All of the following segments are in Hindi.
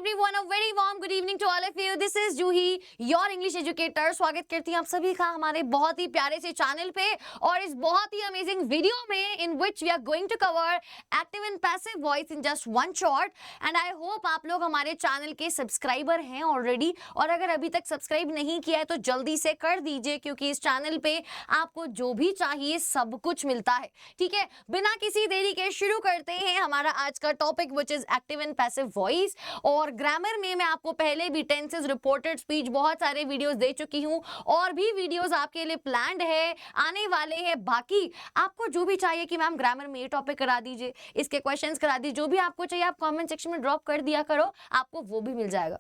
everyone, a very warm good evening to all of you. This is Juhi, your English educator. स्वागत करती हूँ आप सभी का हमारे बहुत ही प्यारे से चैनल पे और इस बहुत ही अमेजिंग वीडियो में in which we are going to cover active and passive voice in just one shot. And I hope आप लोग हमारे चैनल के सब्सक्राइबर हैं ऑलरेडी और अगर अभी तक सब्सक्राइब नहीं किया है तो जल्दी से कर दीजिए क्योंकि इस चैनल पे आपको जो भी चाहिए सब कुछ मिलता है. ठीक है, बिना किसी देरी के शुरू करते हैं हमारा आज का topic which is active and passive voice. और ग्रामर में मैं आपको पहले भी टेंसेस, रिपोर्टेड स्पीच बहुत सारे वीडियोस दे चुकी हूं और भी वीडियोस आपके लिए प्लान्ड है, आने वाले हैं. बाकी आपको जो भी चाहिए कि मैम ग्रामर में ये टॉपिक करा दीजिए, इसके क्वेश्चंस करा दीजिए, जो भी आपको चाहिए आप कमेंट सेक्शन में ड्रॉप कर दिया करो, आपको वो भी मिल जाएगा.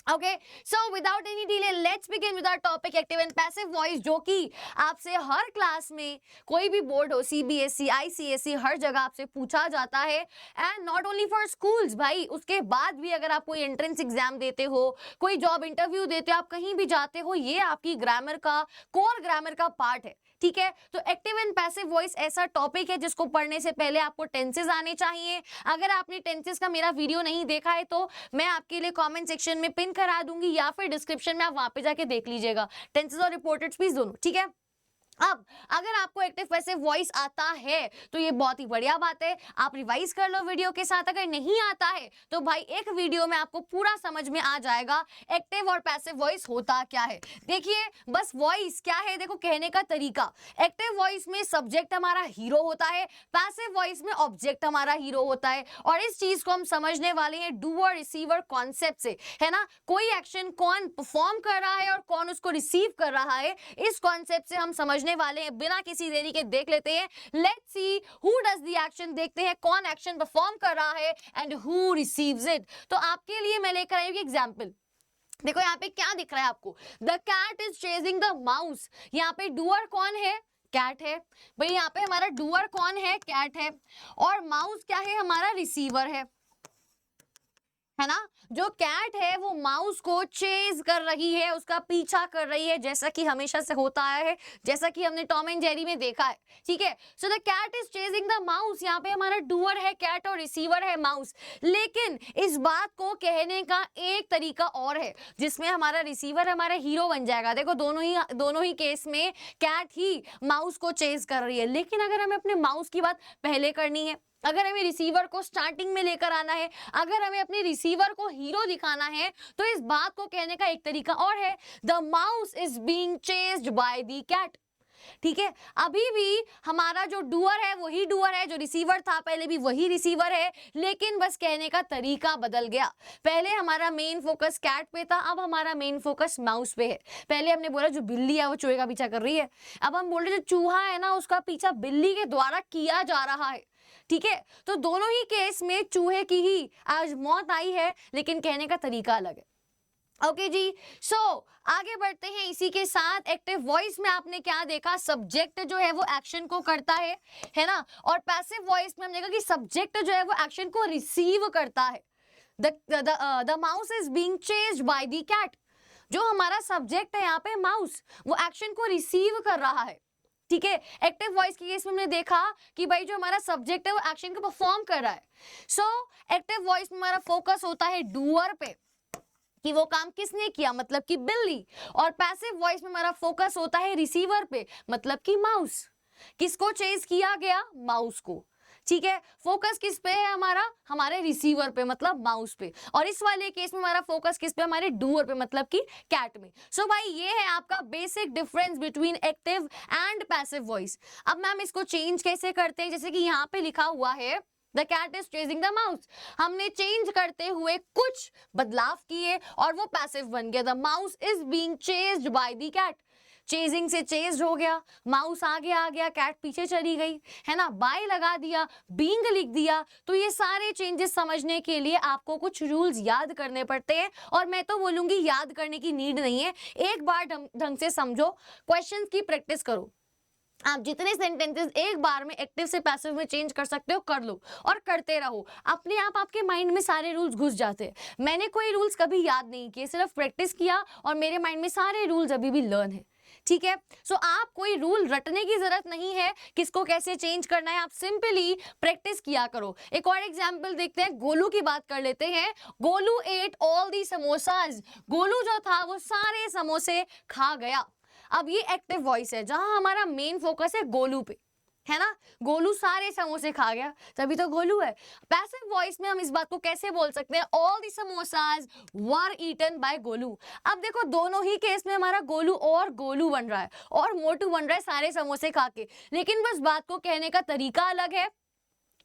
Okay, so without any delay, let's begin with our topic active and passive voice, जो कि आपसे हर क्लास में कोई भी बोर्ड हो, CBSE, ICSE, हर जगह आपसे पूछा जाता है. And not only for schools भाई, उसके बाद भी अगर आप कोई एंट्रेंस एग्जाम देते हो, कोई जॉब इंटरव्यू देते हो, आप कहीं भी जाते हो, ये आपकी ग्रामर का, कोर ग्रामर का पार्ट है. ठीक है, तो एक्टिव एंड पैसिव वॉइस ऐसा टॉपिक है जिसको पढ़ने से पहले आपको टेंसेस आने चाहिए. अगर आपने टेंसेस का मेरा वीडियो नहीं देखा है तो मैं आपके लिए कमेंट सेक्शन में पिन करा दूंगी या फिर डिस्क्रिप्शन में आप वहां पे जाके देख लीजिएगा, टेंसेस और रिपोर्टेड स्पीच दोनों. ठीक है, अब अगर आपको एक्टिव पैसिव वॉइस आता है तो ये बहुत ही बढ़िया बात है, आप रिवाइज कर लो वीडियो के साथ. अगर नहीं आता है तो भाई एक वीडियो में आपको पूरा समझ में आ जाएगा एक्टिव और पैसिव वॉइस होता क्या है. देखिए बस वॉइस क्या है, देखो कहने का तरीका. एक्टिव वॉइस में सब्जेक्ट हमारा हीरो होता है, पैसिव वॉइस में ऑब्जेक्ट हमारा हीरो होता है. और इस चीज को हम समझने वाले हैं डूअर रिसीवर कॉन्सेप्ट से, है ना. कोई एक्शन कौन परफॉर्म कर रहा है और कौन उसको रिसीव कर रहा है, इस कॉन्सेप्ट से हम समझने वाले हैं. बिना किसी देरी के देख लेते हैं. Let's see who does the action. देखते हैं कौन एक्शन परफॉर्म कर रहा है एंड हु रिसीव्स इट. तो आपके लिए मैं लेकर आई हूं एग्जांपल. देखो यहाँ पे क्या दिख रहा है आपको, the cat is chasing the mouse. यहाँ पे डूअर कौन है, कैट है भाई. यहाँ पे हमारा डूअर कौन है, कैट है. और माउस क्या है, हमारा रिसीवर है ना. जो कैट है वो माउस को चेज कर रही है, उसका पीछा कर रही है, जैसा कि हमेशा से होता आया है, जैसा कि हमने टॉम एंड जेरी में देखा है. ठीक है, so the cat is chasing the mouse. यहाँ पे हमारा डूअर है कैट और रिसीवर है माउस. लेकिन इस बात को कहने का एक तरीका और है जिसमें हमारा रिसीवर हमारा हीरो बन जाएगा. देखो दोनों ही केस में कैट ही माउस को चेज कर रही है. लेकिन अगर हमें अपने माउस की बात पहले करनी है, अगर हमें रिसीवर को स्टार्टिंग में लेकर आना है, अगर हमें अपने रिसीवर को हीरो दिखाना है, तो इस बात को कहने का एक तरीका और है, the mouse is being chased by the cat. ठीक है, अभी भी हमारा जो डूअर है वही डूअर है, जो रिसीवर था पहले भी वही रिसीवर है, लेकिन बस कहने का तरीका बदल गया. पहले हमारा मेन फोकस कैट पे था, अब हमारा मेन फोकस माउस पे है. पहले हमने बोला जो बिल्ली है वो चूहे का पीछा कर रही है, अब हम बोल रहे जो चूहा है ना उसका पीछा बिल्ली के द्वारा किया जा रहा है. ठीक है, तो दोनों ही केस में चूहे की ही आज मौत आई है, लेकिन कहने का तरीका अलग है. ओके जी, सो आगे बढ़ते हैं इसी के साथ. एक्टिव वॉइस में आपने क्या देखा, सब्जेक्ट जो है वो एक्शन को करता है ना. और पैसिव वॉइस में हमने देखा कि सब्जेक्ट जो है वो एक्शन को रिसीव करता है. The mouse is being chased by the cat. जो हमारा सब्जेक्ट है यहाँ पे माउस, वो एक्शन को रिसीव कर रहा है. ठीक है, एक्टिव वॉइस के केस में हमने देखा कि भाई जो हमारा सब्जेक्ट है वो एक्शन को परफॉर्म कर रहा है. सो एक्टिव वॉइस में हमारा फोकस होता है डूअर पे कि वो काम किसने किया, मतलब कि बिल्ली. और पैसिव वॉइस में हमारा फोकस होता है रिसीवर पे, मतलब कि माउस. किसको चेज किया गया, माउस को. ठीक है, फोकस किस पे है हमारा, हमारे रिसीवर पे मतलब माउस पे. और इस वाले केस में हमारा फोकस किस पे, हमारे डूअर पे मतलब कि कैट में. सो भाई ये है आपका basic difference between active and passive voice. अब मैम इसको चेंज कैसे करते हैं, जैसे कि यहाँ पे लिखा हुआ है the cat is chasing the mouse. हमने चेंज करते हुए कुछ बदलाव किए और वो पैसिव बन गया. The mouse is being chased by the cat. Chasing से चेज्ड हो गया, माउस आगे आ गया, कैट पीछे चली गई, है ना. बाय लगा दिया, बीइंग लिख दिया. तो ये सारे चेंजेस समझने के लिए आपको कुछ रूल्स याद करने पड़ते हैं. और मैं तो बोलूंगी याद करने की नीड नहीं है, एक बार ढंग से समझो, क्वेश्चंस की प्रैक्टिस करो. आप जितने सेंटेंसेस एक बार में एक्टिव से पैसिव में चेंज कर सकते हो कर लो और करते रहो. अपने आप आपके माइंड में सारे रूल्स घुस जाते हैं. मैंने कोई रूल्स कभी याद नहीं किए, सिर्फ प्रैक्टिस किया और मेरे माइंड में सारे रूल्स अभी भी लर्न है. ठीक है। सो आप कोई रूल रटने की जरूरत नहीं है, किसको कैसे चेंज करना है, आप सिंपली प्रैक्टिस किया करो। एक और एग्जांपल देखते हैं, गोलू की बात कर लेते हैं। Golu ate all the samosas, Golu जो था वो सारे समोसे खा गया। अब ये एक्टिव वॉइस है जहां हमारा मेन फोकस है गोलू पे, है ना। गोलू सारे समोसे खा गया, तभी तो गोलू है। पैसिव वॉइस में हम इस बात को कैसे बोल सकते हैं, all the samosas were eaten by Golu. अब देखो दोनों ही केस में हमारा गोलू और गोलू बन रहा है और मोटू बन रहा है सारे समोसे खा के, लेकिन बस बात को कहने का तरीका अलग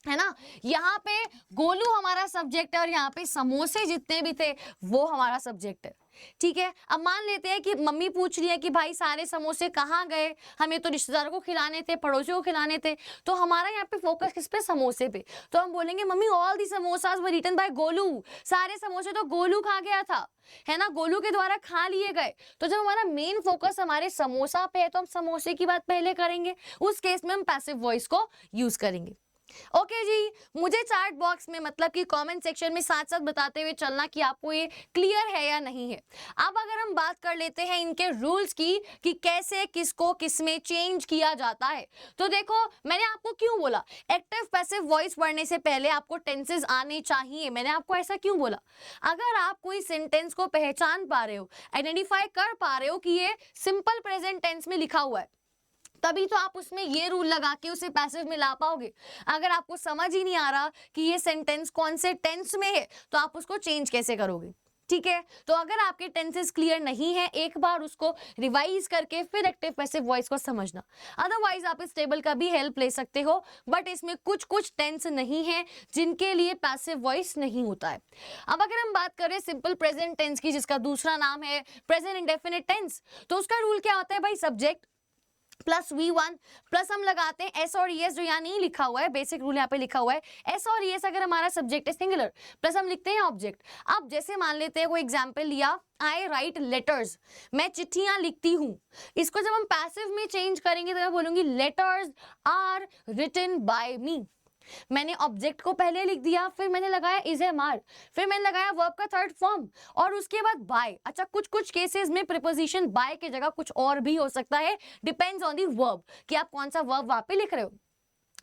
है ना। यहाँ पे गोलू हमारा सब्जेक्ट है और यहाँ पे समोसे जितने भी थे वो हमारा सब्जेक्ट है, ठीक है। अब मान लेते हैं कि मम्मी पूछ रही है कि भाई सारे समोसे कहाँ गए, हमें तो रिश्तेदारों को खिलाने थे, पड़ोसियों को खिलाने थे, तो हमारा यहाँ पे फोकस किस पे, समोसे पे। तो हम बोलेंगे mummy all the samosas were eaten by Golu, सारे समोसे तो गोलू खा गया था, है ना, गोलू के द्वारा खा लिए गए। तो जब हमारा मेन फोकस हमारे समोसा पे है तो हम समोसे की बात पहले करेंगे, उस केस में हम पैसिव वॉइस को यूज करेंगे। ओके जी, मुझे चैट बॉक्स में मतलब कि कमेंट सेक्शन में साथ साथ बताते हुए चलना कि आपको ये क्लियर है या नहीं है। अब अगर हम बात कर लेते हैं इनके रूल्स की कि कैसे किसको किसमें चेंज किया जाता है, तो देखो मैंने आपको क्यों बोला एक्टिव पैसिव वॉइस पढ़ने से पहले आपको टेंसेस आने चाहिए। मैंने आपको ऐसा क्यों बोला, अगर आप कोई सेंटेंस को पहचान पा रहे हो, आइडेंटिफाई कर पा रहे हो कि ये सिंपल प्रेजेंट टेंस में लिखा हुआ है, तभी तो आप उसमें ये रूल लगा के उसे पैसिव में ला पाओगे। अगर आपको समझ ही नहीं आ रहा कि ये सेंटेंस कौन से टेंस में है तो आप उसको चेंज कैसे करोगे, ठीक है। तो अगर आपके टेंसेस क्लियर नहीं है, एक बार उसको रिवाइज करके फिर एक्टिव पैसिव वॉइस को समझना। अदरवाइज आप इस टेबल का भी हेल्प ले सकते हो, बट इसमें कुछ कुछ टेंस नहीं है जिनके लिए पैसिव वॉइस नहीं होता है। अब अगर हम बात करें सिंपल प्रेजेंट टेंस की, जिसका दूसरा नाम है प्रेजेंट इंडेफिनिट टेंस, तो उसका रूल क्या होता है भाई, सब्जेक्ट प्लस V1 प्लस हम लगाते हैं S और ES, जो यहाँ नहीं लिखा हुआ है, बेसिक रूल यहाँ पे लिखा हुआ है S और ES अगर हमारा सब्जेक्ट है सिंगुलर, प्लस हम लिखते हैं ऑब्जेक्ट। अब जैसे मान लेते हैं कोई एग्जांपल लिया, आई राइट लेटर्स, मैं चिट्ठियां लिखती हूँ, इसको जब हम पैसिव में चेंज करेंगे तो मैं बोलूंगी लेटर्स आर रिटन बाय मी। मैंने ऑब्जेक्ट को पहले लिख दिया, फिर मैंने लगाया इज एम आर, फिर मैंने लगाया वर्ब का थर्ड फॉर्म और उसके बाद बाय। अच्छा, कुछ कुछ केसेस में प्रीपोजिशन बाय के जगह कुछ और भी हो सकता है, डिपेंड्स ऑन दी वर्ब कि आप कौन सा वर्ब वहां पे लिख रहे हो,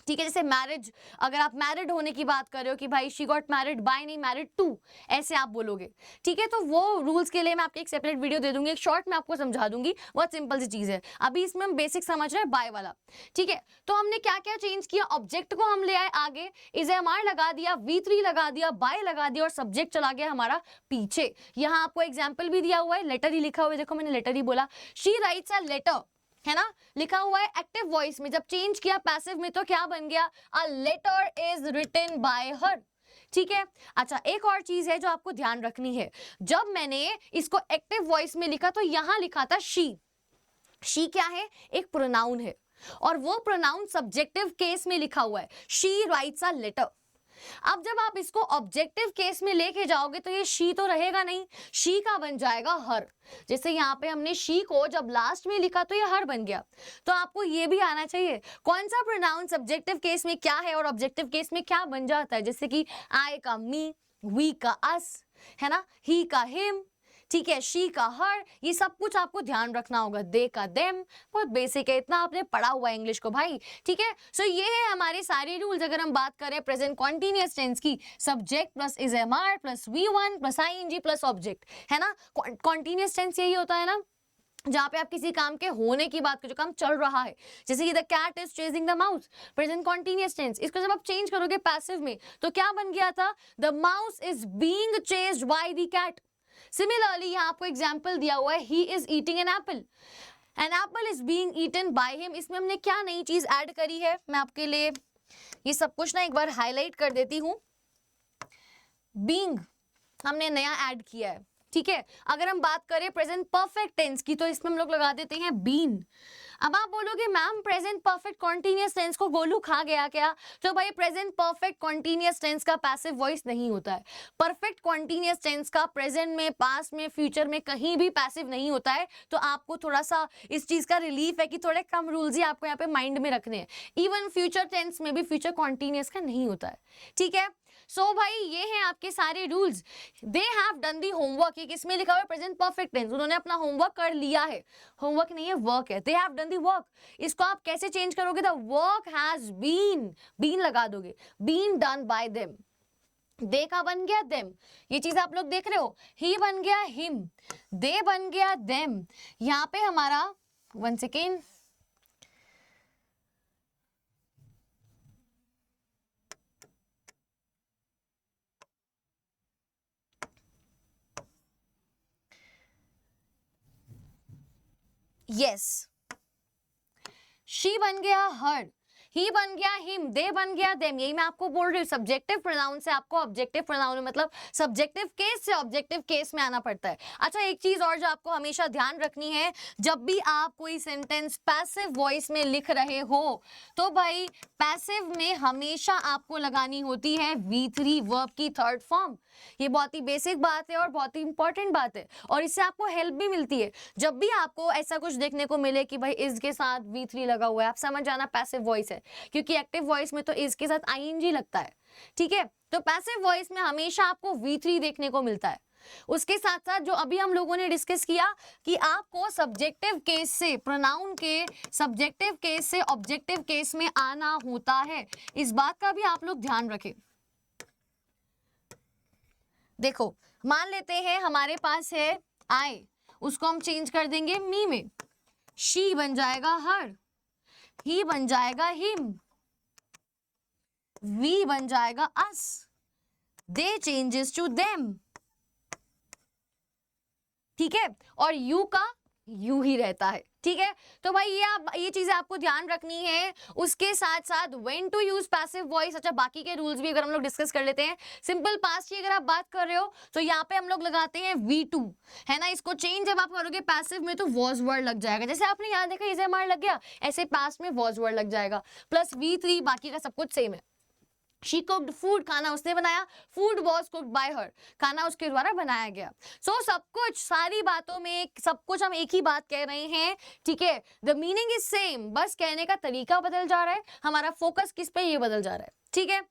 ठीक है। जैसे मैरिज, अगर आप मैरिड होने की बात कर रहे हो कि भाई शी गॉट मैरिड बाय नहीं मैरिड टू, ऐसे आप बोलोगे, ठीक है। तो वो रूल्स के लिए मैं आपको एक सेपरेट वीडियो दे दूंगी, एक शॉर्ट में आपको समझा दूंगी, बहुत सिंपल सी चीज है। अभी इसमें हम बेसिक समझ रहे हैं बाय वाला, ठीक है। तो हमने क्या क्या चेंज किया, ऑब्जेक्ट को हम ले आए आगे, इज एम आर लगा दिया, V3 लगा दिया, बाय लगा दिया और सब्जेक्ट चला गया हमारा पीछे। यहाँ आपको एग्जाम्पल भी दिया हुआ है, लेटर ही लिखा हुआ है, देखो मैंने लेटर ही बोला, शी राइट्स अ लेटर, है ना, लिखा हुआ है एक्टिव वॉइस में। जब चेंज किया पैसिव में तो क्या बन गया, a letter is written by her, ठीक है। अच्छा, एक और चीज है जो आपको ध्यान रखनी है, जब मैंने इसको एक्टिव वॉइस में लिखा तो यहां लिखा था शी। शी क्या है, एक प्रोनाउन है और वो प्रोनाउन सब्जेक्टिव केस में लिखा हुआ है, शी राइट्स अ लेटर। अब जब आप इसको ऑब्जेक्टिव केस में लेके जाओगे तो ये शी तो रहेगा नहीं, शी का बन जाएगा हर। जैसे यहाँ पे हमने शी को जब लास्ट में लिखा तो ये हर बन गया। तो आपको ये भी आना चाहिए कौन सा प्रोनाउन सब्जेक्टिव केस में क्या है और ऑब्जेक्टिव केस में क्या बन जाता है। जैसे कि आई का मी, वी का अस, है ना, ही का हिम, ठीक है, शी का हर, ये सब कुछ आपको ध्यान रखना होगा। दे का देम, बहुत बेसिक है, इतना आपने पढ़ा हुआ है इंग्लिश को भाई, ठीक है। सो ये है हमारे सारे रूल्स। अगर हम बात करें प्रेजेंट कॉन्टिन्यूअस टेंस की, subject plus is am are plus V1 plus ING plus object, है ना। कॉन्टिन्यूअस टेंस यही होता है ना, जहाँ पे आप किसी काम के होने की बात करो, जो काम चल रहा है, जैसे कि the cat is chasing the mouse, present continuous tense. इसको जब आप चेंज करोगे पैसिव में तो क्या बन गया था, the mouse is being chased by the cat. Similarly यहाँ आपको एग्जाम्पल दिया हुआ है, he is eating an apple, an apple is being eaten by him. इसमें हमने क्या नई चीज ऐड करी है, मैं आपके लिए ये सब कुछ ना एक बार हाईलाइट कर देती हूँ। बीइंग हमने नया ऐड किया है, ठीक है। अगर हम बात करें प्रेजेंट परफेक्ट टेंस की तो इसमें हम लोग लगा देते हैं बीन। अब आप बोलोगे ma'am present perfect continuous tense को गोलू खा गया क्या, तो भाई प्रेजेंट परफेक्ट कॉन्टिन्यूअस टेंस का पैसिव वॉइस नहीं होता है। परफेक्ट कॉन्टिन्यूअस टेंस का प्रेजेंट में, पास्ट में, फ्यूचर में कहीं भी पैसिव नहीं होता है। तो आपको थोड़ा सा इस चीज का रिलीफ है कि थोड़े कम रूल्स ही आपको यहाँ पे माइंड में रखने हैं। इवन फ्यूचर टेंस में भी फ्यूचर कॉन्टिन्यूअस का नहीं होता है, ठीक है। सो भाई ये हैं आपके सारे rules. They have done the homework, ये किसमें लिखा हुआ है? प्रेजेंट परफेक्ट टेंस, उन्होंने अपना होमवर्क कर लिया है। होमवर्क नहीं है, वर्क है। They have done the work, इसको आप कैसे चेंज करोगे? द वर्क हैज बीन लगा दोगे, बीन डन बाय देम। दे का बन गया देम, ये चीज आप लोग देख रहे हो। ही बन गया हिम, दे बन गया देम। यहाँ पे हमारा 1 सेकेंड, यस, शी बन गया हर, ही बन गया हिम, दे बन गया देम। यही मैं आपको बोल रही हूँ, सब्जेक्टिव प्रोनाउन से आपको ऑब्जेक्टिव प्रोनाउन में, मतलब सब्जेक्टिव केस से ऑब्जेक्टिव केस में आना पड़ता है। अच्छा, एक चीज और जो आपको हमेशा ध्यान रखनी है, जब भी आप कोई सेंटेंस पैसिव वॉइस में लिख रहे हो तो भाई पैसिव में हमेशा आपको लगानी होती है V3 वर्ब की थर्ड फॉर्म। ये बहुत ही बेसिक बात है और बहुत ही इंपॉर्टेंट बात है, और इससे आपको हेल्प भी मिलती है। जब भी आपको ऐसा कुछ देखने को मिले कि भाई इज के साथ V3 लगा हुआ है, आप समझ जाना पैसिव वॉइस है, क्योंकि एक्टिव वॉइस में तो इज के साथ ING लगता है। ठीक है, तो पैसिव वॉइस में हमेशा आपको V3 देखने को मिलता है। उसके साथ साथ जो अभी हम लोगों ने डिस्कस किया कि आपको सब्जेक्टिव केस से, प्रोनाउन के सब्जेक्टिव केस से ऑब्जेक्टिव केस में आना होता है, इस बात का भी आप लोग ध्यान रखें। देखो, मान लेते हैं हमारे पास है आई, उसको हम चेंज कर देंगे मी में। शी बन जाएगा हर, ही बन जाएगा हिम, वी बन जाएगा अस, दे चेंजेस टू देम। ठीक है, और यू का यू ही रहता है। ठीक है, तो भाई ये चीजें आपको ध्यान रखनी है। उसके साथ साथ when to use passive voice. अच्छा, बाकी के रूल्स भी अगर हम लोग डिस्कस कर लेते हैं। सिंपल पास्ट की अगर आप बात कर रहे हो तो यहाँ पे हम लोग लगाते हैं V2, है ना। इसको चेंज जब आप करोगे पैसिव में तो वॉज वर्ड लग जाएगा, जैसे आपने यहाँ देखा इज एम आर लग गया, ऐसे पास्ट में वॉज वर्ड लग जाएगा, प्लस V3, बाकी का सब कुछ सेम है। She cooked food, खाना उसने बनाया। Food was cooked by her, खाना उसके द्वारा बनाया गया। सब कुछ, सारी बातों में सब कुछ हम एक ही बात कह रहे हैं। ठीक है, द मीनिंग इज सेम, बस कहने का तरीका बदल जा रहा है, हमारा फोकस किस पे, ये बदल जा रहा है। ठीक है,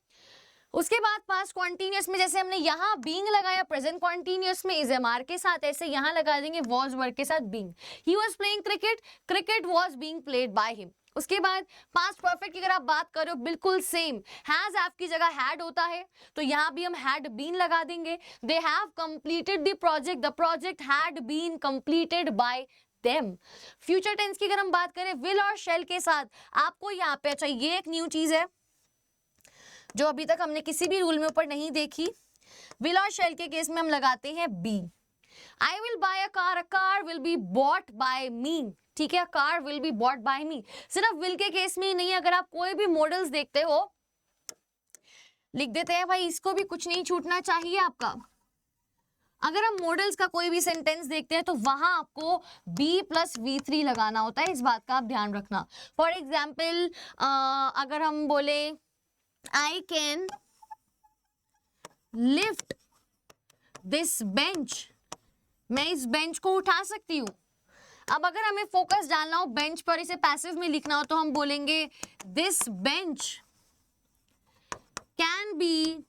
उसके बाद पास्ट कॉन्टिन्यूअस में जैसे हमने यहाँ बीइंग लगाया, प्रेजेंट कॉन्टिन्यूअस में इज एम आर के साथ, ऐसे यहाँ लगा देंगे वॉज वर्ड के साथ being. He was playing cricket, cricket was being played by him. उसके बाद पास्ट परफेक्ट की अगर आप बात करो, बिल्कुल सेम, हैज हैव की जगह हैड होता है, तो यहाँ भी हम हैड बीन लगा देंगे। They have completed the project, the project had been completed by them. Future tense की अगर हम बात करें विल और शेल के साथ, आपको यहाँ पे, अच्छा ये एक न्यू चीज है जो अभी तक हमने किसी भी रूल में ऊपर नहीं देखी। विल और शेल के केस में हम लगाते हैं be. I will buy a car will be bought by me. ठीक है, car will be bought by me. सिर्फ विल के केस में ही नहीं, अगर आप कोई भी मॉडल्स देखते हो, लिख देते हैं भाई, इसको भी कुछ नहीं छूटना चाहिए आपका। अगर हम मॉडल्स का कोई भी सेंटेंस देखते हैं तो वहां आपको B + V3 लगाना होता है, इस बात का आप ध्यान रखना। फॉर एग्जाम्पल अगर हम बोले I can lift this bench, मैं इस बेंच को उठा सकती हूँ। अब अगर हमें फोकस डालना हो बेंच पर, इसे पैसिव में लिखना हो, तो हम बोलेंगे this bench can be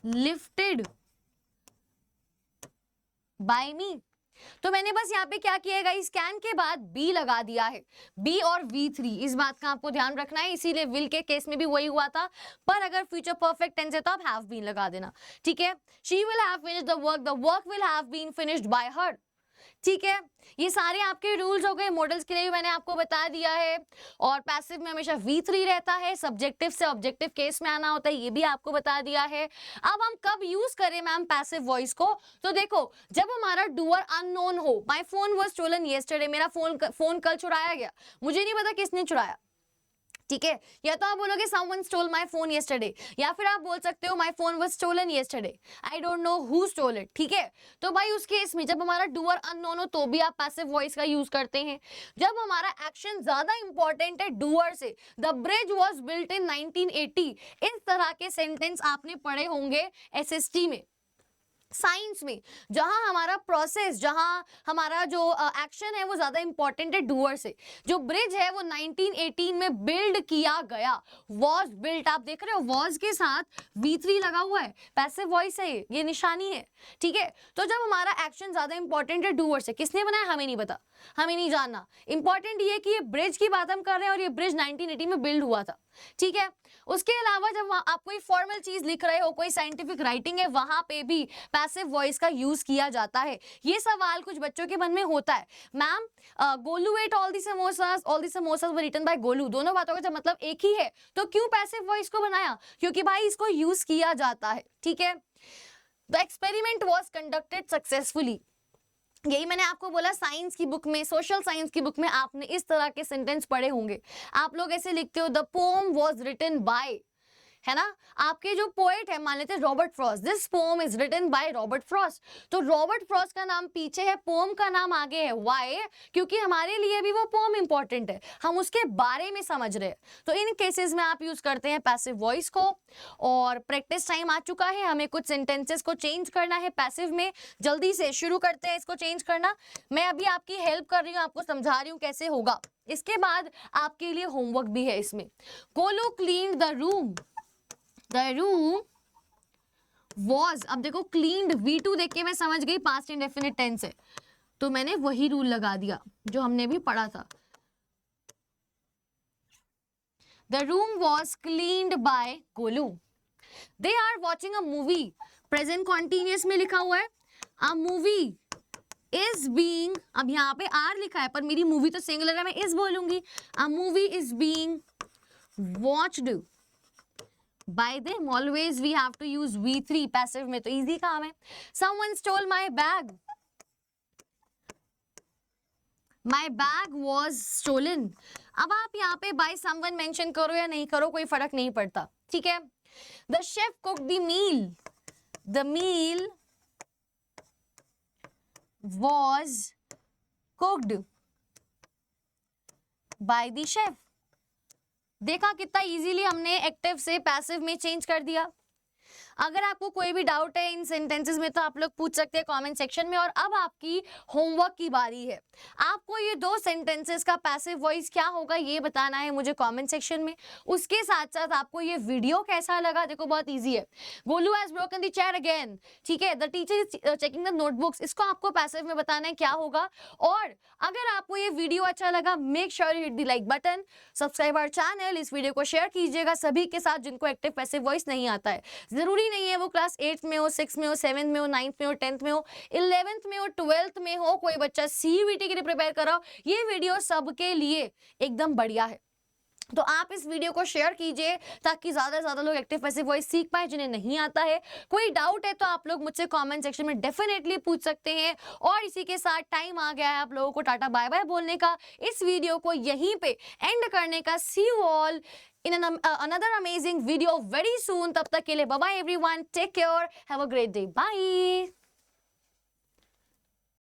lifted by me. तो मैंने बस यहाँ पे क्या किया गाइस, कैन के बाद बी लगा दिया है, बी और V3, इस बात का आपको ध्यान रखना है। इसीलिए विल के केस में भी वही हुआ था, पर अगर फ्यूचर परफेक्ट टेंस है तो आप हैव बीन लगा देना। ठीक है, she will have finished the work will have been finished by her. ठीक है, ये सारे आपके रूल्स हो गए। मॉडल्स के लिए भी मैंने आपको बता दिया है, और पैसिव में हमेशा V3 रहता है, सब्जेक्टिव से ऑब्जेक्टिव केस में आना होता है, ये भी आपको बता दिया है। अब हम कब यूज करें मैम पैसिव वॉइस को, तो देखो जब हमारा डूअर अननोन हो। My phone was stolen yesterday, मेरा फोन कल चुराया गया, मुझे नहीं पता किसने चुराया। ठीक है, या तो आप बोलोगे someone stole my phone yesterday, या फिर आप बोल सकते हो my phone was stolen yesterday, I don't know who stole it। ठीक है, तो भाई उस केस में जब हमारा डूअर अननोन हो तो भी आप पैसिव वॉइस का यूज करते हैं। जब हमारा एक्शन ज्यादा इंपॉर्टेंट है डूअर से, the bridge was built in 1980, इस तरह के सेंटेंस आपने पढ़े होंगे SST में। साइंस में जहां हमारा प्रोसेस, जहां हमारा जो एक्शन है वो ज्यादा इंपॉर्टेंट है डूअर से। जो ब्रिज है वो 1918 में बिल्ड किया गया, वॉज बिल्ट। आप देख रहे हो वॉज के साथ V3 लगा हुआ है, पैसिव वॉइस है, ये निशानी है, ठीक है। तो जब हमारा एक्शन ज्यादा इंपॉर्टेंट है डूअर से, किसने बनाया हमें नहीं पता, हमें नहीं जानना। इंपॉर्टेंट ये कि ये ब्रिज की बात हम कर रहे हैं और ये ब्रिज 1980 में बिल्ड हुआ था, ठीक है। उसके अलावा जब आप कोई फॉर्मल चीज लिख रहे हो, कोई साइंटिफिक राइटिंग है, वहां पे भी पैसिव वॉइस का यूज किया जाता है। ये सवाल कुछ बच्चों के मन में होता है, ma'am Golu ate all the samosas were written by Golu, दोनों बातों का जब मतलब एक ही है तो क्यों पैसिव वॉइस को बनाया? क्योंकि भाई इसको यूज किया जाता है, ठीक है। The experiment was conducted successfully. यही मैंने आपको बोला, साइंस की बुक में, सोशल साइंस की बुक में आपने इस तरह के सेंटेंस पढ़े होंगे। आप लोग ऐसे लिखते हो the poem was written by, है ना। आपके जो पोएट है, मान लेते हैं Robert Frost, this poem is written by Robert Frost. तो रॉबर्ट फ्रॉस्ट का नाम पीछे है, पोम का नाम आगे है। व्हाई? क्योंकि हमारे लिए भी वो पोम इंपॉर्टेंट है, हम उसके बारे में समझ रहे हैं। तो इन केसेस में आप यूज करते हैं पैसिव वॉइस को। और प्रैक्टिस टाइम आ चुका है, हमें कुछ सेंटेंसेस को चेंज करना है पैसिव में। जल्दी से शुरू करते हैं इसको चेंज करना। मैं अभी आपकी हेल्प कर रही हूँ, आपको समझा रही हूँ कैसे होगा। इसके बाद आपके लिए होमवर्क भी है इसमें। Golu cleaned the room, The room was, अब देखो cleaned, V2 देख के मैं समझ गई पास्ट इंडेफिनिट टेंस है, तो मैंने वही रूल लगा दिया जो हमने भी पढ़ा था। The room was cleaned by Golu. They are watching a movie, present continuous में लिखा हुआ है। A movie is being, अब यहाँ पे आर लिखा है पर मेरी मूवी तो सिंगुलर है, मैं इज बोलूंगी। A movie is being watched by them, always we have to use V3, passive में तो इजी काम है। Someone stole my bag, my bag was stolen। अब आप यहाँ पे by someone mention करो या नहीं करो कोई फर्क नहीं पड़ता, ठीक है। The chef cooked the meal, the meal was cooked by the chef। देखा कितना इजीली हमने एक्टिव से पैसिव में चेंज कर दिया। अगर आपको कोई भी डाउट है इन सेंटेंसेस में तो आप लोग पूछ सकते हैं कमेंट सेक्शन में। और अब आपकी होमवर्क की बारी है। आपको ये दो सेंटेंसेस का पैसिव वॉइस क्या होगा ये बताना है मुझे कमेंट सेक्शन में। उसके साथ साथ आपको ये वीडियो कैसा लगा, देखो बहुत इजी है। Golu has broken the chair again, ठीक है। The teacher is checking the notebooks, इसको आपको पैसिव में बताना है क्या होगा। और अगर आपको ये वीडियो अच्छा लगा, make sure you hit the like button, subscribe our channel, इस वीडियो को शेयर कीजिएगा सभी के साथ जिनको एक्टिव पैसिव वॉइस नहीं आता है। जरूरी नहीं है वो क्लास 8th में हो, 6th में हो, 7th में हो, 9th में हो, 10th में हो, 11th में हो, 12th में हो, कोई बच्चा CUET के लिए प्रिपेयर कर रहा हो, ये वीडियो सबके लिए एकदम बढ़िया है। तो आप इस वीडियो को शेयर कीजिए ताकि ज्यादा से ज्यादा लोग एक्टिव पैसिव वॉइस सीख पाए जिन्हें नहीं आता है। कोई डाउट है तो आप लोग मुझसे कमेंट सेक्शन में डेफिनेटली पूछ सकते हैं। और इसी के साथ टाइम आ गया है आप लोगों को टाटा बाय बाय बोलने का, इस वीडियो को यहीं पे एंड करने का। See you all in another amazing video very soon. तब तक के लिए bye bye everyone, take care, have a great day, bye।